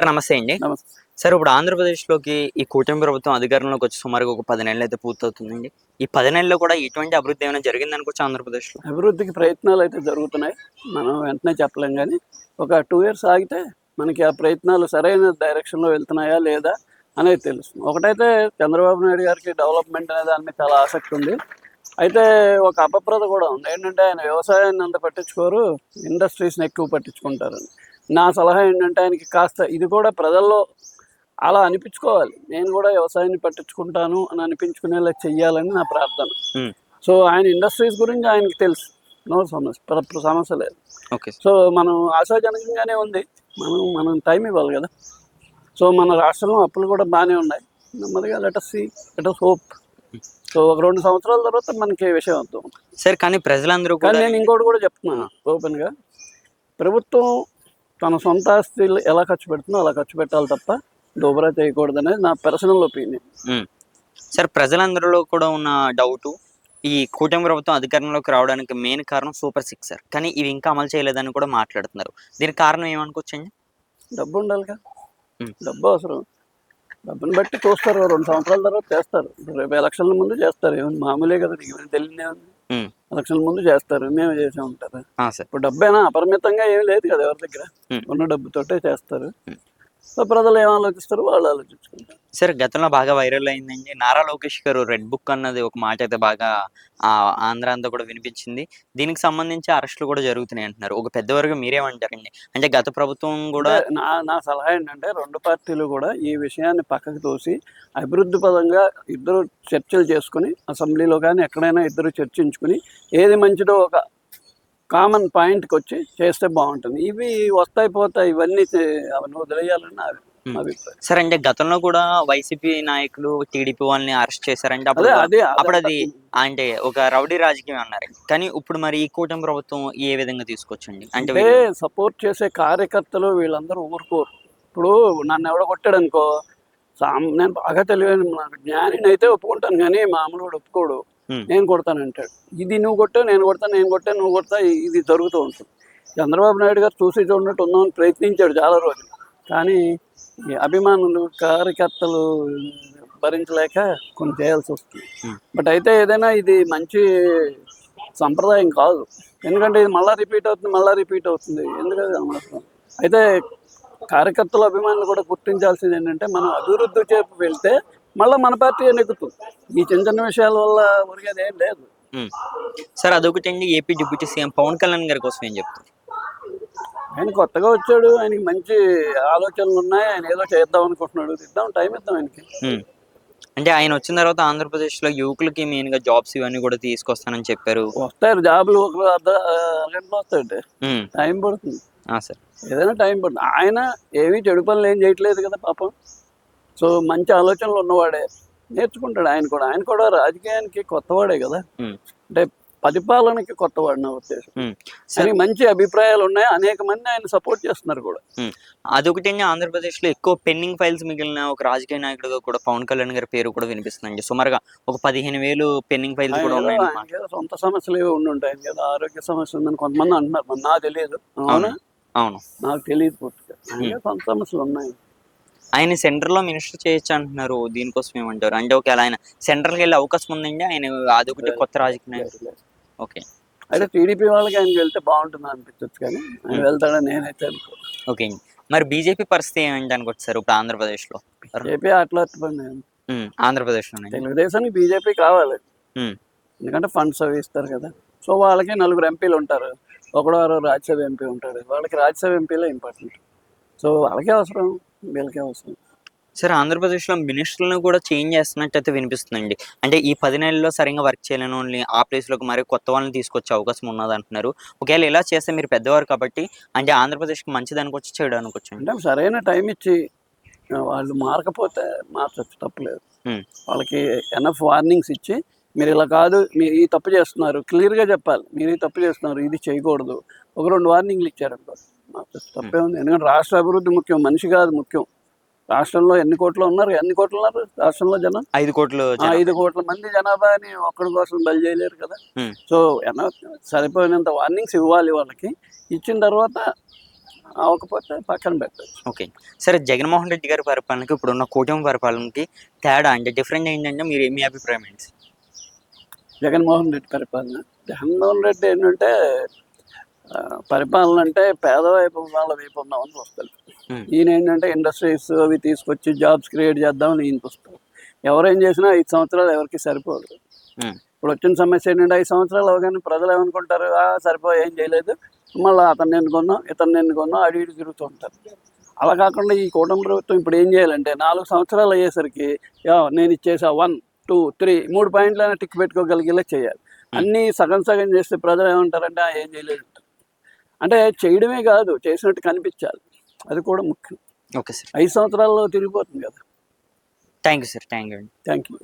నమస్తే అండి. నమస్తే. సార్ ఇప్పుడు ఆంధ్రప్రదేశ్‌లోకి ఈ కూటమి ప్రభుత్వం అధికారంలోకి వచ్చి సుమారుగా ఒక 10 నెలలైతే పూర్తవుతుందండి. ఈ 10 నెలల్లో కూడా ఎటువంటి అభివృద్ధి ఏమైనా జరిగిందనుకోవచ్చా ఆంధ్రప్రదేశ్‌లో? అభివృద్ధికి ప్రయత్నాలయితే జరుగుతున్నాయి. మనం వెంటనే చెప్పలేం గానీ, ఒక 2 ఇయర్స్ ఆగితే మనకి ఆ ప్రయత్నాలు సరైన డైరెక్షన్‌లో వెళ్తున్నాయా లేదా అనేది తెలుస్తుంది. ఒకటైతే చంద్రబాబు నాయుడు గారికి డెవలప్‌మెంట్ అనే దాని మీద చాలా ఆసక్తి ఉంది. అయితే ఒక అపప్రద కూడా ఉంది. ఏంటంటే ఆయన వ్యవసాయాన్ని అంత పట్టించుకోరు, ఇండస్ట్రీస్‌ని ఎక్కువ పట్టించుకుంటారని. నా సలహా ఏంటంటే ఆయనకి కాస్త ఇది కూడా ప్రజల్లో అలా అనిపించుకోవాలి. నేను కూడా వ్యవసాయాన్ని పట్టించుకుంటాను అని అనిపించుకునేలా చెయ్యాలని నా ప్రార్థన. హ్మ్. సో ఆయన ఇండస్ట్రీస్ గురించి ఆయనకి తెలుసు. నో సమస్య. సమస్య లేదు. ఓకే. సో మనం ఆశాజనకంగానే ఉంది. మనం టైం ఇవ్వాలి కదా! సో మన రాష్ట్రంలో అప్పులు కూడా బాగానే ఉన్నాయి. నెమ్మదిగా let us see, let us hope. So ఒక 2 సంవత్సరాల తర్వాత మనకి ఈ విషయం అర్థం. సార్ కానీ ప్రజలందరూ కానీ కూడా నేను ఇంకోటి కూడా చెప్తున్నాను ఓపెన్‌గా. ప్రభుత్వం తన సొంత ఆస్తులు ఎలా ఖర్చు పెడుతుందో అలా ఖర్చు పెట్టాలి తప్ప దోబరా చేయకూడదనేది నా పర్సనల్ ఒపీనియన్. హ్మ్. సార్ ప్రజలందరిలో కూడా ఉన్న డౌటు ఈ కూటమి ప్రభుత్వం అధికారంలోకి రావడానికి మెయిన్ కారణం సూపర్ సిక్స్ సార్. కానీ ఇవి ఇంకా అమలు చేయలేదని కూడా మాట్లాడుతున్నారు. దీనికి కారణం ఏమనుకోవచ్చండి? డబ్బు ఉండాలిగా. హ్మ్. డబ్బు అవసరం. డబ్బుని బట్టి చూస్తారు. 2 సంవత్సరాల తర్వాత చేస్తారు. ఇప్పుడు రేపు ఎలక్షన్ల ముందు చేస్తారు. ఏముంది మామూలే కదా! నీకేమైనా తెలియదేముంది. హ్మ్. ఎలక్షన్ల ముందు చేస్తారు. మేమే చేసే ఉంటారు. సార్. ఇప్పుడు డబ్బేనా అపరిమితంగా ఏమి లేదు కదా ఎవరి దగ్గర. హ్మ్. ఉన్న డబ్బుతోటే చేస్తారు. హ్మ్. సో ప్రజలు ఏం ఆలోచిస్తారో వాళ్ళు ఆలోచించుకుంటారు. సార్ గతంలో బాగా వైరల్ అయిందండి. నారా లోకేష్ గారు రెడ్ బుక్ అన్నది ఒక మాట అయితే బాగా ఆంధ్ర అంతా కూడా వినిపించింది. దీనికి సంబంధించి అరెస్టులు కూడా జరుగుతున్నాయి అంటున్నారు. ఒక పెద్దవారుగా మీరేమంటారండి? అంటే గత ప్రభుత్వం కూడా అంటే నా సలహా ఏంటంటే 2 పార్టీలు కూడా ఈ విషయాన్ని పక్కకు తోసి అభివృద్ధి పదంగా ఇద్దరు చర్చలు చేసుకుని అసెంబ్లీలో కానీ ఎక్కడైనా ఇద్దరు చర్చించుకుని ఏది మంచిదో ఒక కామన్ పాయింట్కి వచ్చి చేస్తే బాగుంటుంది. ఇవి వస్తాయి పోతాయి ఇవన్నీ అవన్నీ వదిలేయాలని నా అభిప్రాయం. సార్ అంటే గతంలో కూడా వైసీపీ నాయకులు టీడీపీ వాళ్ళని అరెస్ట్ చేశారంటే అప్పుడు అదే అప్పుడు అది అంటే ఒక రౌడీ రాజకీయం అన్నారు. కానీ ఇప్పుడు మరి ఈ కూటమి ప్రభుత్వం ఏ విధంగా తీసుకొచ్చండి? అంటే అంటే సపోర్ట్ చేసే కార్యకర్తలు వీళ్ళందరూ ఊరుకోరు. ఇప్పుడు నన్ను ఎవడో కొట్టాడనుకో నేను బాగా తెలివైన నాకు జ్ఞానిని అయితే ఒప్పుకుంటాను కానీ మామూలు వాడు ఒప్పుకోడు. హ్మ్. నేను కొడతానంటాడు. ఇది నువ్వు కొట్టావు నేను కొడతాను, నేను కొట్టాను నువ్వు కొడతా, ఇది జరుగుతూ ఉంటుంది. చంద్రబాబు నాయుడు గారు చూసి చూడనట్టు ఉందామని ప్రయత్నించాడు చాలా రోజులు. కానీ ఈ అభిమానులు కార్యకర్తలు భరించలేక కొన్ని చేయాల్సి వస్తుంది. హ్మ్. బట్ అయితే ఏదైనా ఇది మంచి సంప్రదాయం కాదు. ఎందుకంటే ఇది మళ్ళీ రిపీట్ అవుతుంది. ఎందుకది అనవసరం. అయితే కార్యకర్తల అభిమానులు కూడా గుర్తించాల్సింది ఏంటంటే మనం అభివృద్ధి చేపు వెళ్తే మళ్ళీ మన పార్టీ నెగ్గుతుంది. ఈ చిన్న చిన్న విషయాల వల్ల ఒరిగేది ఏం లేదు. హ్మ్. సార్ అదొకటండి. AP deputy CM Pawan Kalyan గారి కోసం ఏం చెప్తారు? ఆయన కొత్తగా వచ్చాడు. ఆయనకి మంచి ఆలోచనలు ఉన్నాయి. ఆయన ఏదో చేద్దాం అనుకుంటున్నాడు. టైం ఇద్దాం ఆయనకి. హ్మ్. అంటే ఆయన వచ్చిన తర్వాత ఆంధ్రప్రదేశ్‌లో యువకులకి మెయిన్‌గా జాబ్స్ ఇవన్నీ కూడా తీసుకొస్తానని చెప్పారు. వస్తాయి జాబులు ఒక అరగంటలో వస్తాయండి. హ్మ్. టైం పడుతుంది. సార్. ఏదైనా టైం పడుతుంది. ఆయన ఏమీ చెడు పనులు ఏం చేయట్లేదు కదా పాపం. సో మంచి ఆలోచనలు ఉన్నవాడే. నేర్చుకుంటాడు ఆయన కూడా రాజకీయానికి కొత్తవాడే కదా. హ్మ్. అంటే పరిపాలనకి కొత్తవాడు నా ఉద్దేశం. హ్మ్. ఆయనకి మంచి అభిప్రాయాలు ఉన్నాయి. అనేక మంది ఆయన సపోర్ట్ చేస్తున్నారు కూడా. హ్మ్. అదొకటండి. ఆంధ్రప్రదేశ్‌లో ఎక్కువ పెండింగ్ ఫైల్స్ మిగిలిన ఒక రాజకీయ నాయకుడిగా కూడా పవన్ కళ్యాణ్ గారి పేరు కూడా వినిపిస్తుందండి. సుమారుగా ఒక 15,000 పెండింగ్ ఫైల్స్ కూడా ఉన్నాయని ఆయనకేదో సొంత సమస్యలు ఏవో ఉండుంటాయి. ఆయనకేదో ఆరోగ్య సమస్య ఉందని కొంతమంది అంటున్నారు. మరి నాకు తెలియదు. అవునా? అవును. నాకు తెలియదు పూర్తిగా. ఆయనకే సొంత సమస్యలు ఉన్నాయి. ఆయన సెంట్రల్‌లో మినిస్టర్ చేయొచ్చు అంటున్నారు. దీనికోసం ఏమంటారు? అంటే ఒకవేళ ఆయన సెంట్రల్‌కెళ్ళే అవకాశం ఉందండి? ఆయన అదొకటి కొత్త రాజకీయ నాయకుడు. ఓకే. అయితే టీడీపీ వాళ్ళకి ఆయనకి వెళ్తే బాగుంటుంది అనిపించచ్చు కానీ ఆయన వెళ్తాడని నేనైతే అనుకో. ఓకే. మరి బీజేపీ పరిస్థితి ఏంటి అనుకోవచ్చు సార్ ఇప్పుడు ఆంధ్రప్రదేశ్‌లో? బీజేపీ అట్లా ఆంధ్రప్రదేశ్‌లోనండి. తెలుగుదేశానికి బీజేపీ కావాలి. హ్మ్. ఎందుకంటే ఫండ్స్ అవి ఇస్తారు కదా. సో వాళ్ళకి 4 ఎంపీలు ఉంటారు. ఒకడో ఆరో రాజ్యసభ ఎంపీ ఉంటాడు. వాళ్ళకి రాజ్యసభ ఎంపీలే ఇంపార్టెంట్. సో వాళ్ళకే అవసరం, వీళ్ళకే అవసరం. సార్ ఆంధ్రప్రదేశ్‌లో మినిస్టర్‌లను కూడా చేంజ్ చేస్తున్నట్టయితే వినిపిస్తుందండి. అంటే ఈ 10 నెలల్లో సరిగ్గా వర్క్ చేయలేనోళ్ళని ఆ ప్లేస్‌లోకి మరి కొత్త వాళ్ళని తీసుకొచ్చే అవకాశం ఉన్నదంటున్నారు. ఒకవేళ ఇలా చేస్తే మీరు పెద్దవారు కాబట్టి అంటే ఆంధ్రప్రదేశ్‌కి మంచిదనుకోవచ్చు, చెడనుకోవచ్చండి. అంటే సరైన టైం ఇచ్చి వాళ్ళు మారకపోతే మార్చొచ్చు తప్పులేదు. హ్మ్. వాళ్ళకి ఎనఫ్ వార్నింగ్స్ ఇచ్చి మీరు ఇలా కాదు, మీరు ఈ తప్పు చేస్తున్నారు క్లియర్‌గా చెప్పాలి. మీరు ఈ తప్పు చేస్తున్నారు, ఇది చేయకూడదు. ఒక 2 వార్నింగ్‌లు ఇచ్చారనుకో మార్చొచ్చు. తప్పే ఉంది. ఎందుకంటే రాష్ట్ర అభివృద్ధి ముఖ్యం, మనిషి కాదు ముఖ్యం. రాష్ట్రంలో ఎన్ని కోట్లు ఉన్నారు రాష్ట్రంలో జనం? 5,00,00,000 5 కోట్ల మంది జనాభాని ఒక్కడి కోసం బలి చేయలేరు కదా. హ్మ్. సో సరిపోయినంత వార్నింగ్స్ ఇవ్వాలి వాళ్ళకి. ఇచ్చిన తర్వాత అవ్వకపోతే పక్కన పెట్టచ్చు. ఓకే. సరే జగన్మోహన్ రెడ్డి గారి పరిపాలనకి, ఇప్పుడున్న కూటమి పరిపాలనకి తేడా అంటే డిఫరెంట్ ఏంటంటే మీ అభిప్రాయం ఏంటి? జగన్మోహన్ రెడ్డి పరిపాలన, జగన్మోహన్ రెడ్డి ఏంటంటే పరిపాలన అంటే పేదవైపు వాళ్ళ వైపు ఉన్నామని వస్తారు. ఈయన ఏంటంటే ఇండస్ట్రీస్ అవి తీసుకొచ్చి జాబ్స్ క్రియేట్ చేద్దామని ఈయనకి వస్తారు. ఎవరేం చేసినా 5 సంవత్సరాలు ఎవరికి సరిపోదు. ఇప్పుడు వచ్చిన సమస్య ఏంటంటే 5 సంవత్సరాలు అవగానే ప్రజలు ఏమనుకుంటారు, ఏం చేయలేదు, మళ్ళీ అతన్ని ఎన్నుకున్నాం ఇతన్ని ఎన్నుకున్నాం అటు ఇటు తిరుగుతూ ఉంటారు. అలా కాకుండా ఈ కూటమి ప్రభుత్వం ఇప్పుడు ఏం చేయాలంటే 4 సంవత్సరాలు అయ్యేసరికి నేను ఇచ్చేసా 1, 2, 3 3 పాయింట్లైనా టిక్ పెట్టుకోగలిగేలా చేయాలి. అన్నీ సగం సగం చేస్తే ప్రజలు ఏమంటారంటే ఏం చేయలేదు. అంటే చేయడమే కాదు, చేసినట్టు కనిపించాలి, అది కూడా ముఖ్యం. Okay sir. 5 సంవత్సరాల్లో తిరిగిపోతుంది కదా. Thank you sir. Thank you అండి. Thank you.